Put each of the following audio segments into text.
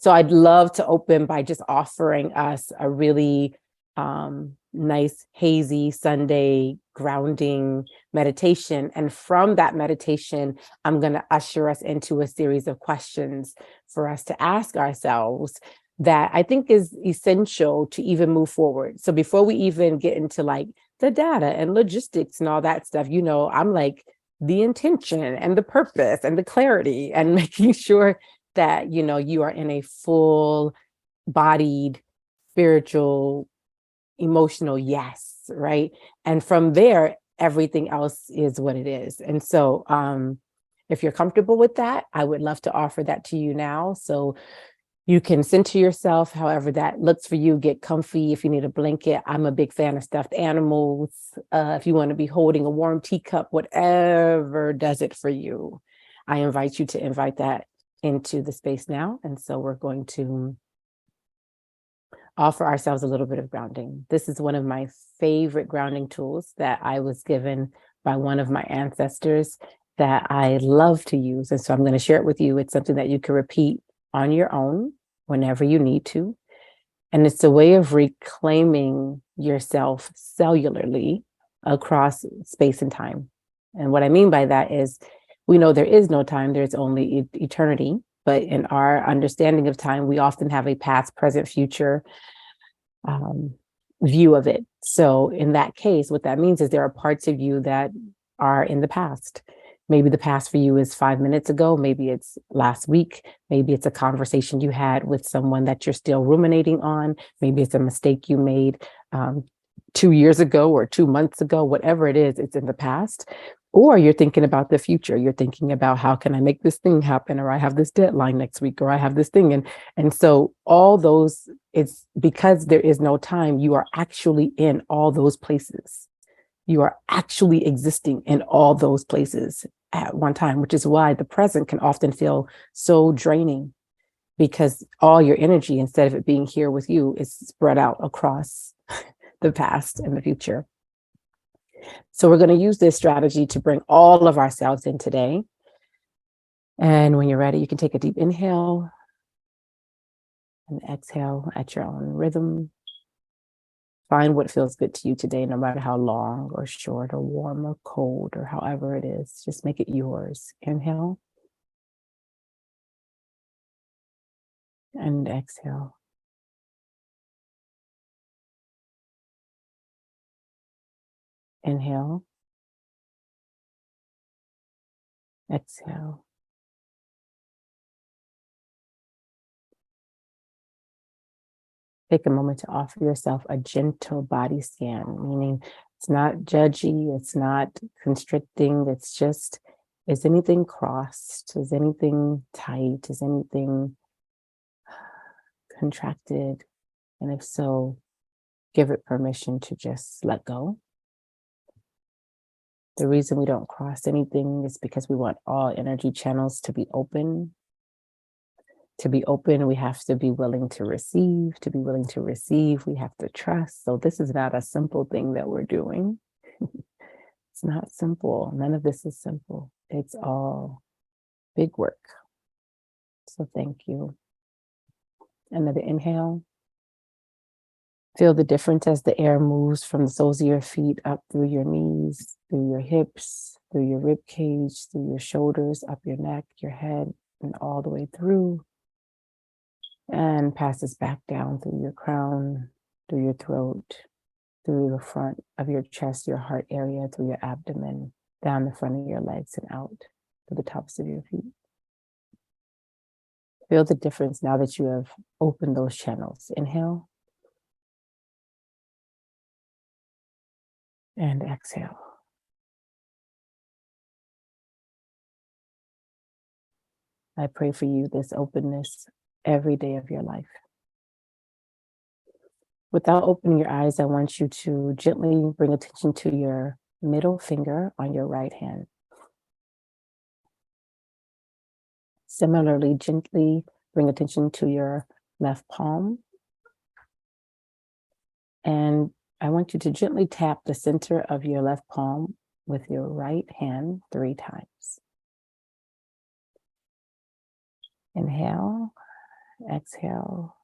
So I'd love to open by just offering us a really nice, hazy Sunday grounding meditation. And from that meditation, I'm going to usher us into a series of questions for us to ask ourselves that I think is essential to even move forward. So before we even get into like the data and logistics and all that stuff, I'm like the intention and the purpose and the clarity and making sure that, you are in a full bodied, spiritual, emotional yes, right? And from there, everything else is what it is. And so if you're comfortable with that, I would love to offer that to you now. So you can center yourself however that looks for you. Get comfy. If you need a blanket, I'm a big fan of stuffed animals. If you want to be holding a warm teacup, whatever does it for you, I invite you to invite that into the space now. And so we're going to offer ourselves a little bit of grounding. This is one of my favorite grounding tools that I was given by one of my ancestors that I love to use. And so I'm going to share it with you. It's something that you can repeat on your own whenever you need to. And it's a way of reclaiming yourself cellularly across space and time. And what I mean by that is we know there is no time, there's only eternity. But in our understanding of time, we often have a past, present, future view of it. So in that case, what that means is there are parts of you that are in the past. Maybe the past for you is 5 minutes ago. Maybe it's last week. Maybe it's a conversation you had with someone that you're still ruminating on. Maybe it's a mistake you made 2 years ago or 2 months ago, whatever it is, it's in the past. Or you're thinking about the future. You're thinking about how can I make this thing happen? Or I have this deadline next week, or I have this thing. And so all those, it's because there is no time, you are actually in all those places. You are actually existing in all those places at one time, which is why the present can often feel so draining, because all your energy, instead of it being here with you, is spread out across the past and the future. So we're going to use this strategy to bring all of ourselves in today. And when you're ready, you can take a deep inhale and exhale at your own rhythm. Find what feels good to you today, no matter how long or short or warm or cold or however it is. Just make it yours. Inhale and exhale. Inhale. Exhale. Take a moment to offer yourself a gentle body scan, meaning it's not judgy, it's not constricting, it's just, is anything crossed? Is anything tight? Is anything contracted? And if so, give it permission to just let go. The reason we don't cross anything is because we want all energy channels to be open. To be open, we have to be willing to receive. To be willing to receive, we have to trust. So this is not a simple thing that we're doing. It's not simple. None of this is simple. It's all big work. So thank you. Another inhale. Feel the difference as the air moves from the soles of your feet up through your knees, through your hips, through your rib cage, through your shoulders, up your neck, your head, and all the way through. And passes back down through your crown, through your throat, through the front of your chest, your heart area, through your abdomen, down the front of your legs and out to the tops of your feet. Feel the difference now that you have opened those channels. Inhale. And exhale. I pray for you this openness every day of your life. Without opening your eyes, I want you to gently bring attention to your middle finger on your right hand. Similarly, gently bring attention to your left palm. And I want you to gently tap the center of your left palm with your right hand 3 times. Inhale, exhale.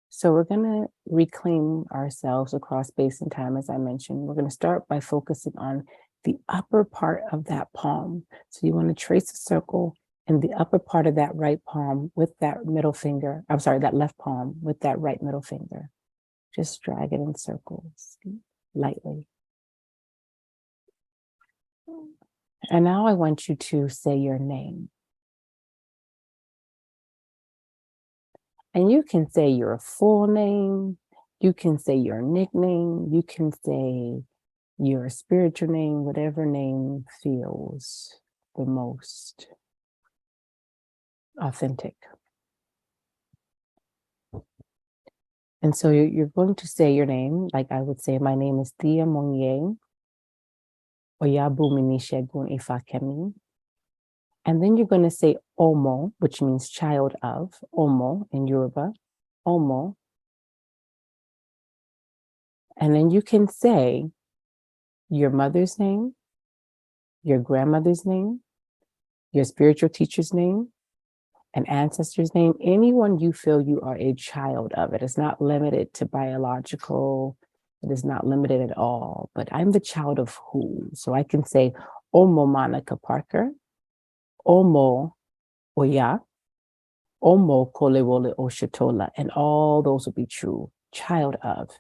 So we're going to reclaim ourselves across space and time, as I mentioned. We're going to start by focusing on the upper part of that palm. So you want to trace a circle in the upper part of that right palm with that middle finger. I'm sorry, that left palm with that right middle finger. Just drag it in circles lightly. And now I want you to say your name. And you can say your full name, you can say your nickname, you can say your spiritual name, whatever name feels the most authentic. And so you're going to say your name, like I would say, my name is Thea Monyee, Oyabu Minishegun Ifakemi. And then you're going to say Omo, which means child of, Omo in Yoruba, Omo. And then you can say your mother's name, your grandmother's name, your spiritual teacher's name, an ancestor's name, anyone you feel you are a child of. It is not limited to biological, it is not limited at all, but I'm the child of who? So I can say Omo Monica Parker, Omo Oya, Omo Kolewole Oshatola, and all those will be true. Child of,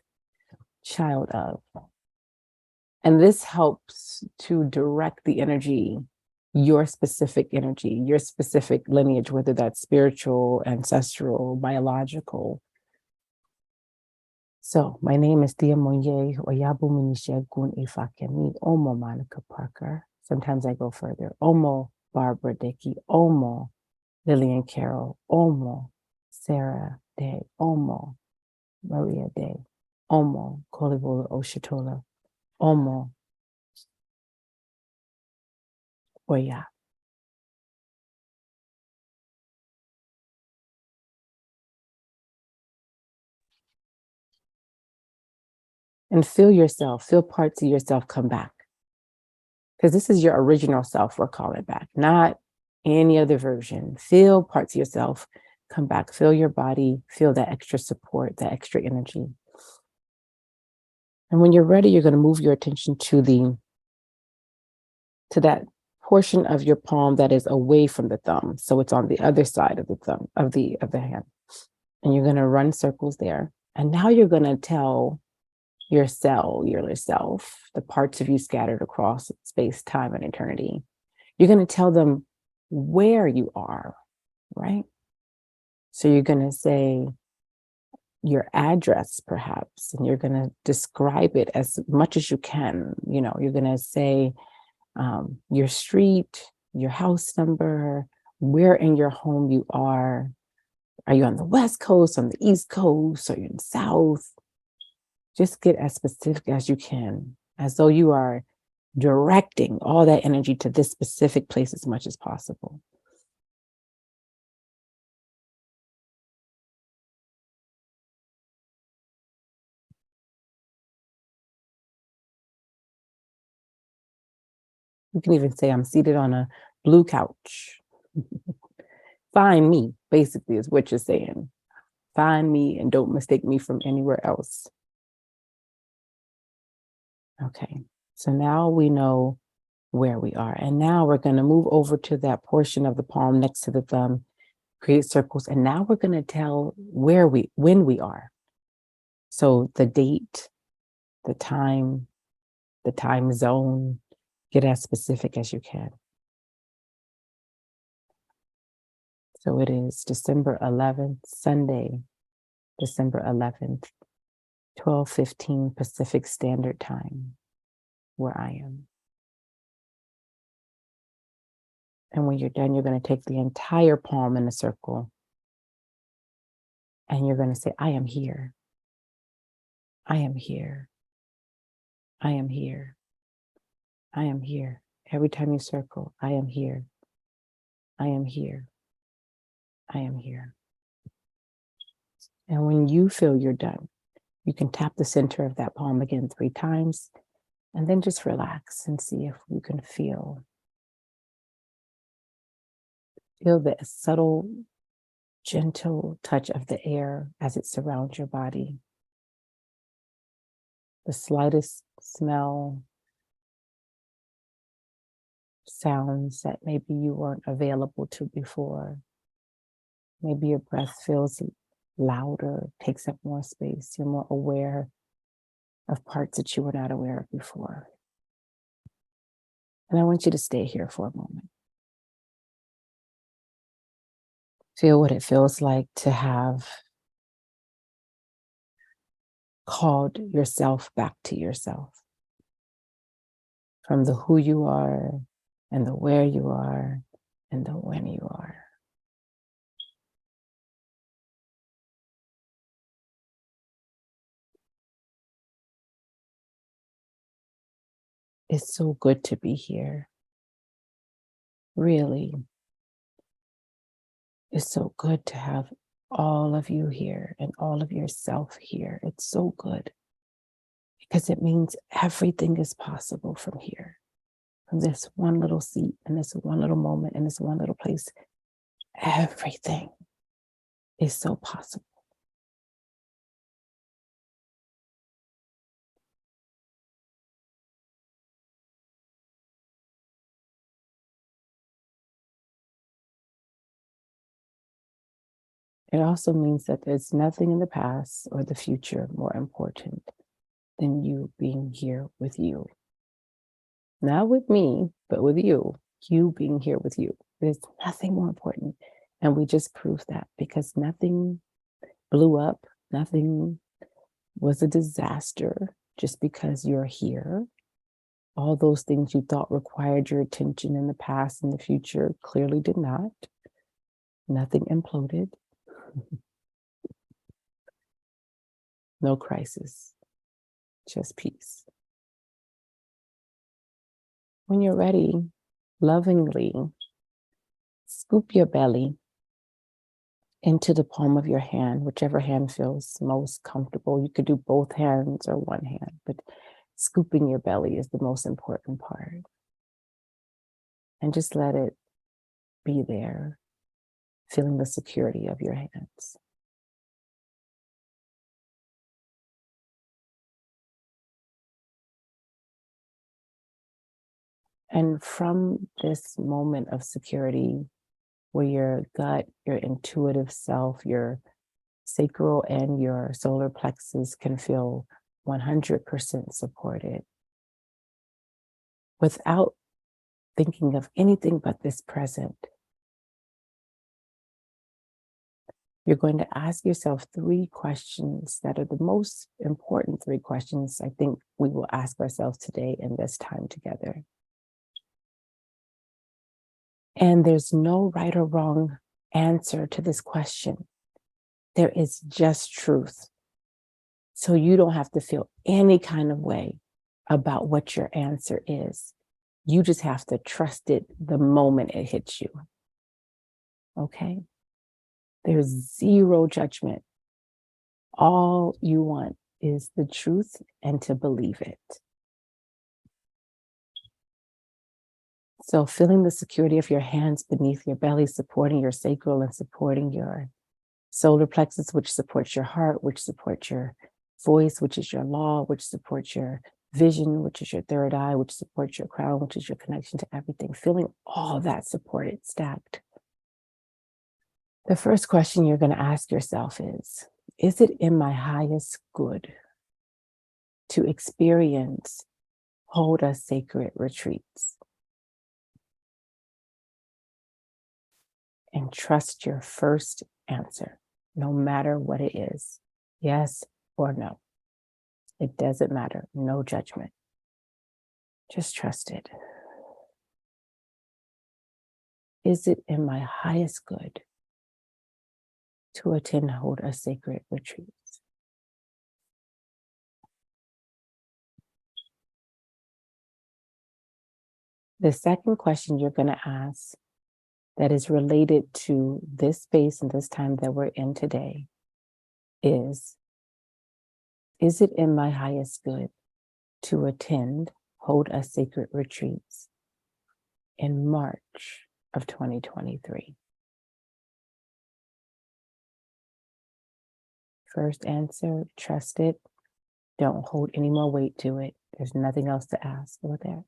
child of. And this helps to direct the energy, your specific energy, your specific lineage, whether that's spiritual, ancestral, biological. So my name is Thea Monyee, Oyabu Minishegun Ifakemi, Omo Monica Parker. Sometimes I go further. Omo Barbara Dickey, Omo Lillian Carroll, Omo Sarah Day, Omo Maria Day, Omo Kolewole Oshatola, Omo Oya. And feel parts of yourself come back. Because this is your original self, we're calling back, not any other version. Feel parts of yourself come back. Feel your body, feel that extra support, that extra energy. And when you're ready, you're going to move your attention to that portion of your palm that is away from the thumb. So it's on the other side of the thumb, of the hand. And you're going to run circles there. And now you're going to tell your cellular self, the parts of you scattered across space, time, and eternity. You're going to tell them where you are, right? So you're going to say your address, perhaps, and you're going to describe it as much as you can. You know, you're going to say your street, your house number, where in your home you are. Are you on the West Coast, on the East Coast, or you're in the South? Just get as specific as you can, as though you are directing all that energy to this specific place as much as possible. You can even say, I'm seated on a blue couch. Find me, basically, is what you're saying. Find me and don't mistake me from anywhere else. Okay, so now we know where we are. And now we're going to move over to that portion of the palm next to the thumb, create circles. And now we're going to tell when we are. So the date, the time zone, get as specific as you can. So it is December 11th, Sunday, December 11th, 12:15 Pacific Standard Time, where I am. And when you're done, you're going to take the entire palm in a circle. And you're going to say, I am here. I am here. I am here. I am here. Every time you circle, I am here. I am here. I am here. And when you feel you're done, you can tap the center of that palm again 3 times, and then just relax and see if you can feel Feel the subtle, gentle touch of the air as it surrounds your body. The slightest smell, sounds that maybe you weren't available to before. Maybe your breath feels louder, takes up more space. You're more aware of parts that you were not aware of before. And I want you to stay here for a moment. Feel what it feels like to have called yourself back to yourself. From the who you are and the where you are and the when you are. It's so good to be here. Really. It's so good to have all of you here and all of yourself here. It's so good because it means everything is possible from here. From this one little seat and this one little moment and this one little place, everything is so possible. It also means that there's nothing in the past or the future more important than you being here with you. Not with me, but with you. You being here with you. There's nothing more important. And we just proved that because nothing blew up, nothing was a disaster just because you're here. All those things you thought required your attention in the past and the future clearly did not. Nothing imploded. No crisis, just peace. When you're ready, lovingly scoop your belly into the palm of your hand, whichever hand feels most comfortable. You could do both hands or one hand, but scooping your belly is the most important part. And just let it be there, feeling the security of your hands. And from this moment of security, where your gut, your intuitive self, your sacral and your solar plexus can feel 100% supported, without thinking of anything but this present, you're going to ask yourself 3 questions that are the most important 3 questions I think we will ask ourselves today in this time together. And there's no right or wrong answer to this question. There is just truth. So you don't have to feel any kind of way about what your answer is. You just have to trust it the moment it hits you. Okay? There's zero judgment. All you want is the truth and to believe it. So feeling the security of your hands beneath your belly, supporting your sacral and supporting your solar plexus, which supports your heart, which supports your voice, which is your law, which supports your vision, which is your third eye, which supports your crown, which is your connection to everything. Feeling all that supported, stacked. The first question you're going to ask yourself is it in my highest good to experience hold a sacred retreats? And trust your first answer, no matter what it is, yes or no. It doesn't matter, no judgment. Just trust it. Is it in my highest good to attend hold a sacred retreats? The second question you're going to ask that is related to this space and this time that we're in today is it in my highest good to attend hold a sacred retreats in March of 2023? First answer, trust it. Don't hold any more weight to it. There's nothing else to ask or that.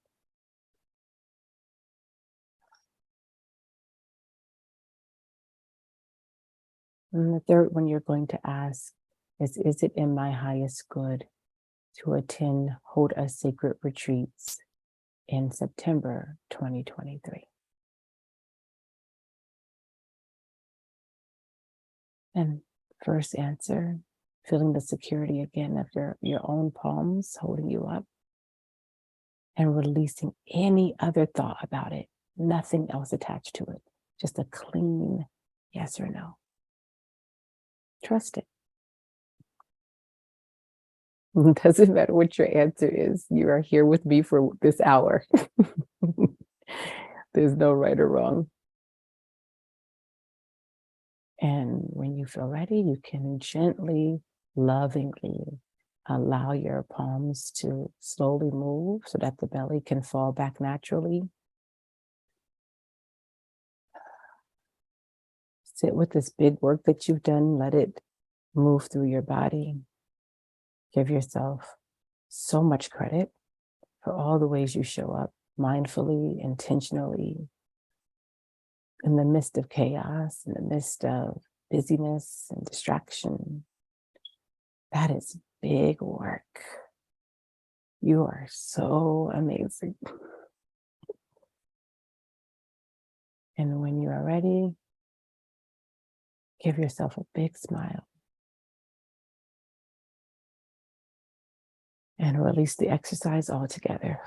And the third one you're going to ask is it in my highest good to attend Hold Us Sacred retreats in September 2023? And first answer, feeling the security again of your own palms holding you up and releasing any other thought about it, nothing else attached to it, just a clean yes or no. Trust it. It doesn't matter what your answer is. You are here with me for this hour. There's no right or wrong. And when you feel ready, you can gently, lovingly allow your palms to slowly move so that the belly can fall back naturally. Sit with this big work that you've done. Let it move through your body. Give yourself so much credit for all the ways you show up mindfully, intentionally, in the midst of chaos, in the midst of busyness and distraction. That is big work. You are so amazing. And when you are ready, give yourself a big smile and release the exercise altogether.